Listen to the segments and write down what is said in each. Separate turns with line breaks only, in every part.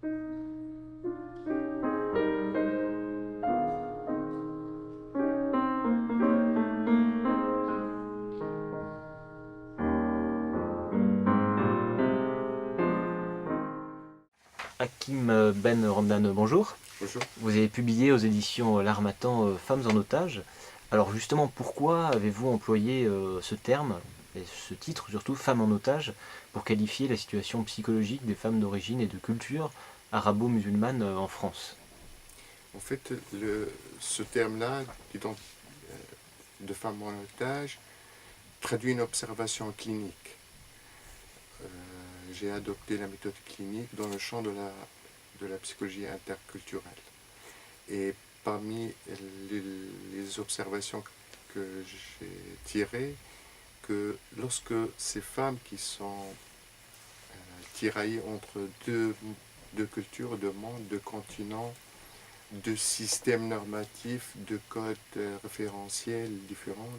Hakim Ben Ramdan, bonjour.
Bonjour.
Vous avez publié aux éditions L'Harmattan Femmes en otage. Alors justement, pourquoi avez-vous employé ce terme, et ce titre surtout, Femmes en otage, pour qualifier la situation psychologique des femmes d'origine et de culture arabo-musulmane en France?
En fait, ce terme-là, de femme en otage, traduit une observation clinique. J'ai adopté la méthode clinique dans le champ de la psychologie interculturelle. Et parmi les observations que j'ai tirées, que lorsque ces femmes qui sont tiraillées entre deux cultures, deux mondes, deux continents, de systèmes normatifs, de codes référentiels différents,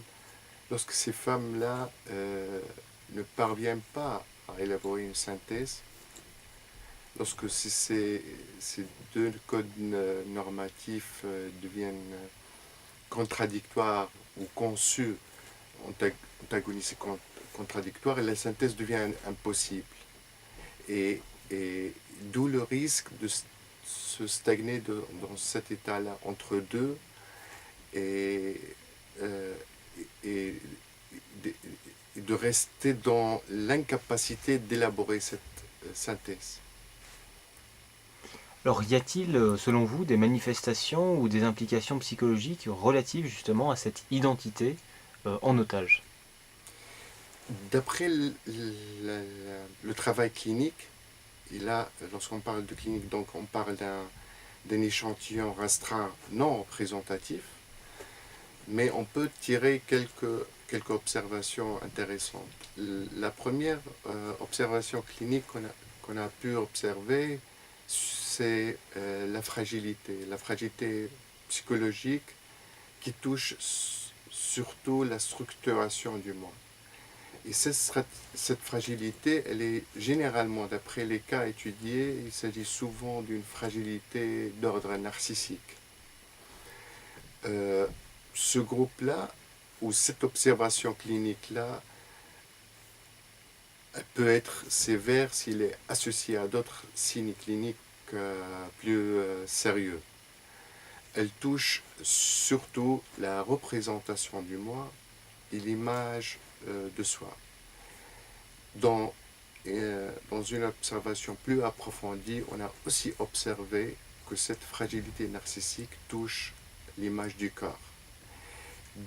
lorsque ces femmes-là ne parviennent pas à élaborer une synthèse, lorsque ces deux codes normatifs deviennent contradictoires ou conçus, antagonistes et contradictoires, la synthèse devient impossible. Et, et d'où le risque de se stagner dans cet état-là entre deux et, euh, et, et de rester dans l'incapacité d'élaborer cette synthèse.
Alors y a-t-il, selon vous, des manifestations ou des implications psychologiques relatives justement à cette identité en otage?
D'après le travail clinique, et là, lorsqu'on parle de clinique, donc on parle d'un échantillon restreint non représentatif, mais on peut tirer quelques observations intéressantes. La première observation clinique qu'on a pu observer, c'est la fragilité psychologique qui touche surtout la structuration du monde. Et cette fragilité, elle est généralement, d'après les cas étudiés, il s'agit souvent d'une fragilité d'ordre narcissique. Euh, Ce groupe-là, ou cette observation clinique-là, peut être sévère s'il est associé à d'autres signes cliniques plus sérieux. Elle touche surtout la représentation du moi et l'image de soi. Dans, dans une observation plus approfondie, on a aussi observé que cette fragilité narcissique touche l'image du corps.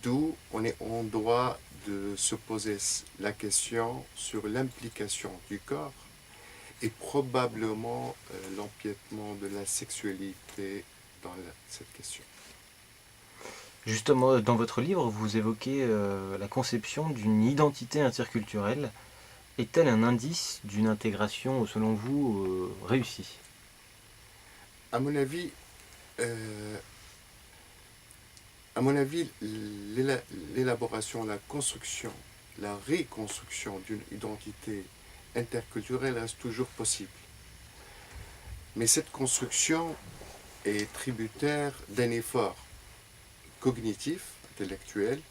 D'où on est en droit de se poser la question sur l'implication du corps et probablement l'empiètement de la sexualité dans cette question.
Justement, dans votre livre, vous évoquez la conception d'une identité interculturelle. Est-elle un indice d'une intégration, selon vous, réussie?
À mon avis, euh, à mon avis, l'élaboration, la construction, la reconstruction d'une identité interculturelle reste toujours possible. Mais cette construction est tributaire d'un effort cognitif, intellectuel,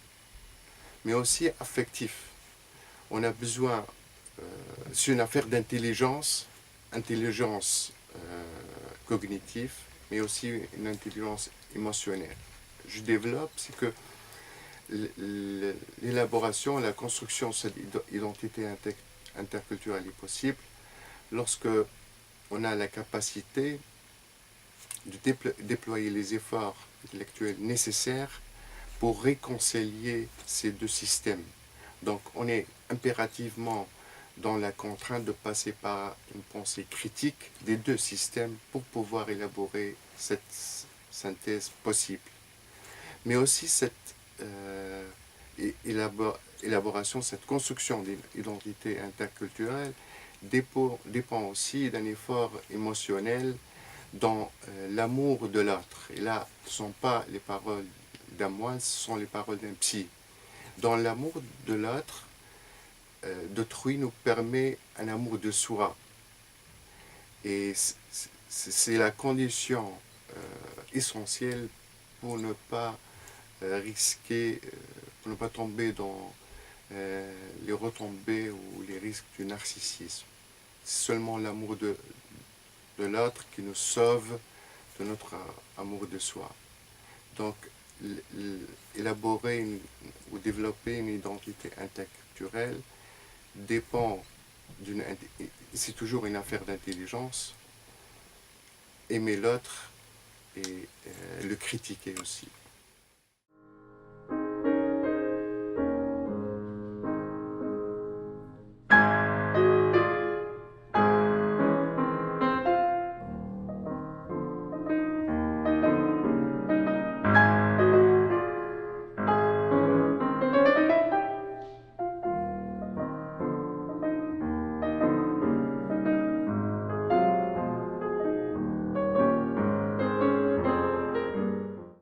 mais aussi affectif. On a besoin, c'est une affaire d'intelligence, intelligence cognitive, mais aussi une intelligence émotionnelle. Je développe, c'est que l'élaboration, la construction de cette identité interculturelle est possible lorsque on a la capacité de déployer les efforts intellectuels nécessaires pour réconcilier ces deux systèmes. Donc on est impérativement dans la contrainte de passer par une pensée critique des deux systèmes pour pouvoir élaborer cette synthèse possible. Mais aussi cette élaboration, cette construction d'une identité interculturelle dépend aussi d'un effort émotionnel dans l'amour de l'autre. Et là, ce ne sont pas les paroles d'un moine, ce sont les paroles d'un psy. Dans l'amour de l'autre, d'autrui nous permet un amour de soi. Et c'est la condition essentielle pour ne pas risquer, pour ne pas tomber dans les retombées ou les risques du narcissisme. C'est seulement l'amour de l'autre qui nous sauve de notre amour de soi. Donc, élaborer ou développer une identité interculturelle dépend c'est toujours une affaire d'intelligence, aimer l'autre et le critiquer aussi.